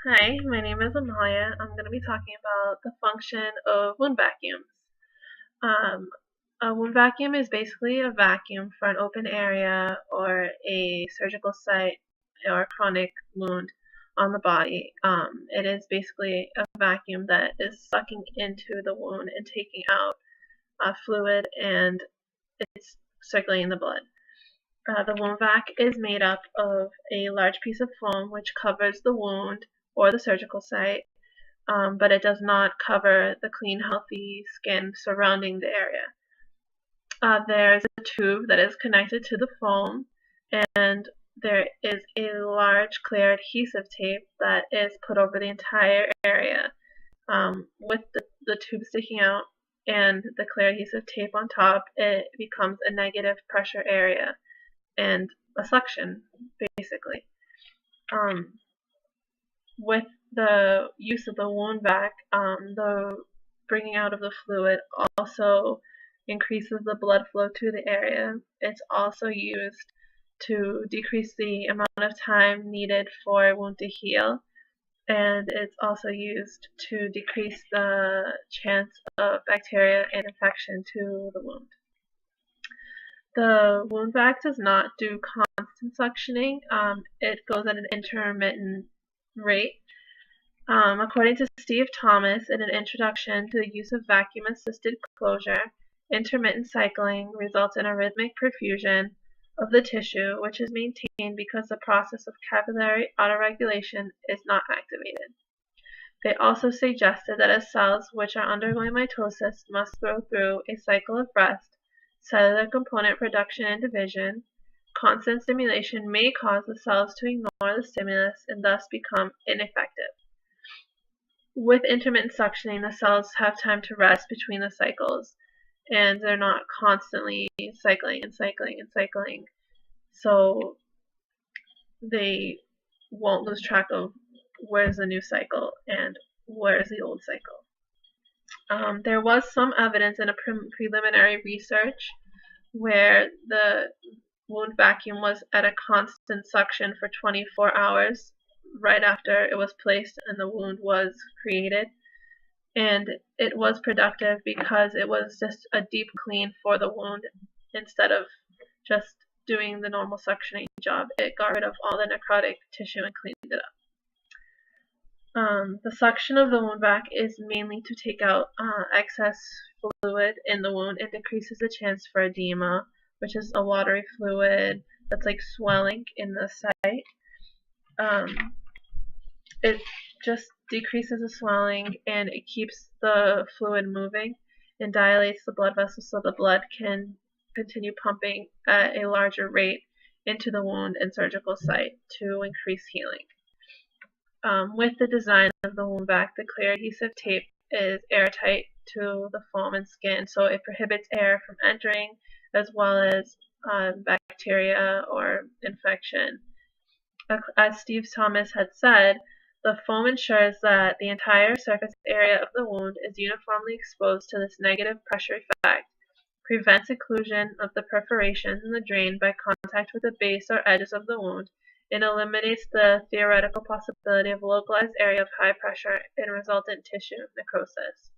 Hi, my name is Amalia. I'm going to be talking about the function of wound vacuums. Um, a wound vacuum is basically a vacuum for an open area or a surgical site or chronic wound on the body. It is basically a vacuum that is sucking into the wound and taking out fluid, and it's circulating the blood. The wound vac is made up of a large piece of foam which covers the wound or the surgical site, but it does not cover the clean, healthy skin surrounding the area. There's a tube that is connected to the foam, and there is a large clear adhesive tape that is put over the entire area, with the tube sticking out and the clear adhesive tape on top. It becomes a negative pressure area and a suction, basically. With the use of the wound vac, the bringing out of the fluid also increases the blood flow to the area. It's also used to decrease the amount of time needed for a wound to heal, and it's also used to decrease the chance of bacteria and infection to the wound. The wound vac does not do constant suctioning. It goes at an intermittent rate. According to Steve Thomas, in an introduction to the use of vacuum-assisted closure, intermittent cycling results in a rhythmic perfusion of the tissue, which is maintained because the process of capillary autoregulation is not activated. They also suggested that as cells which are undergoing mitosis must go through a cycle of rest, cellular component production and division, constant stimulation may cause the cells to ignore the stimulus and thus become ineffective. With intermittent suctioning, the cells have time to rest between the cycles, and they're not constantly cycling and cycling and cycling, so they won't lose track of where's the new cycle and where's the old cycle. There was some evidence in a preliminary research where the wound vacuum was at a constant suction for 24 hours right after it was placed and the wound was created, and it was productive because it was just a deep clean for the wound. Instead of just doing the normal suctioning job, it got rid of all the necrotic tissue and cleaned it up. The suction of the wound vac is mainly to take out excess fluid in the wound and decreases the chance for edema, which is a watery fluid that's like swelling in the site. It just decreases the swelling and it keeps the fluid moving and dilates the blood vessels so the blood can continue pumping at a larger rate into the wound and surgical site to increase healing. With the design of the wound vac, the clear adhesive tape is airtight to the foam and skin, so it prohibits air from entering as well as bacteria or infection. As Steve Thomas had said, the foam ensures that the entire surface area of the wound is uniformly exposed to this negative pressure effect, prevents occlusion of the perforations in the drain by contact with the base or edges of the wound, and eliminates the theoretical possibility of localized area of high pressure and resultant tissue necrosis.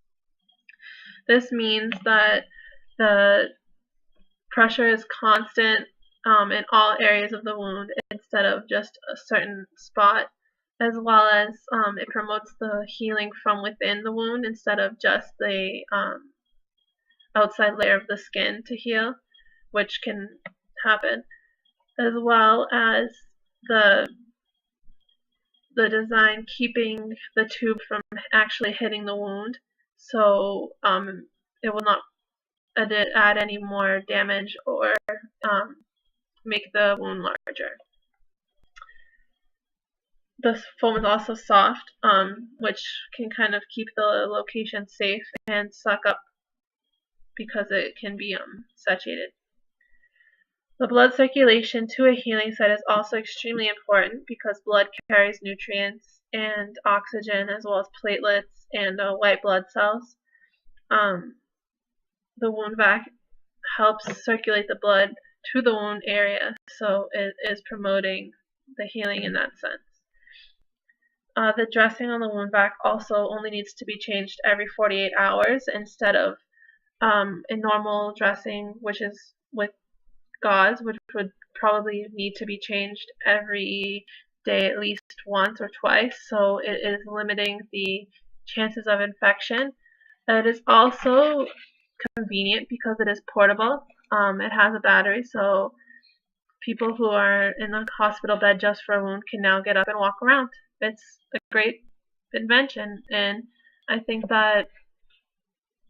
This means that the pressure is constant in all areas of the wound instead of just a certain spot, as well as it promotes the healing from within the wound instead of just the outside layer of the skin to heal, which can happen, as well as the design keeping the tube from actually hitting the wound, so it will not add any more damage or make the wound larger. The foam is also soft, which can kind of keep the location safe and suck up because it can be saturated. The blood circulation to a healing site is also extremely important because blood carries nutrients and oxygen as well as platelets and white blood cells. The wound vac helps circulate the blood to the wound area, so it is promoting the healing in that sense. The dressing on the wound vac also only needs to be changed every 48 hours instead of a normal dressing, which is with gauze, which would probably need to be changed every day at least once or twice. So it is limiting the chances of infection. It is also convenient because it is portable. It has a battery, so people who are in a hospital bed just for a wound can now get up and walk around. It's a great invention, and I think that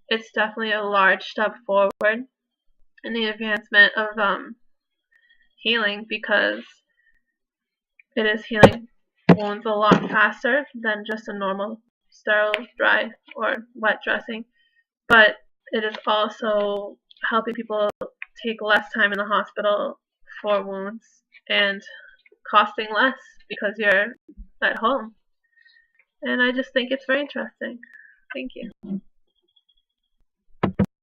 it's definitely a large step forward in the advancement of healing, because it is healing wounds a lot faster than just a normal sterile, dry, or wet dressing. But it is also helping people take less time in the hospital for wounds and costing less because you're at home. And I just think it's very interesting. Thank you.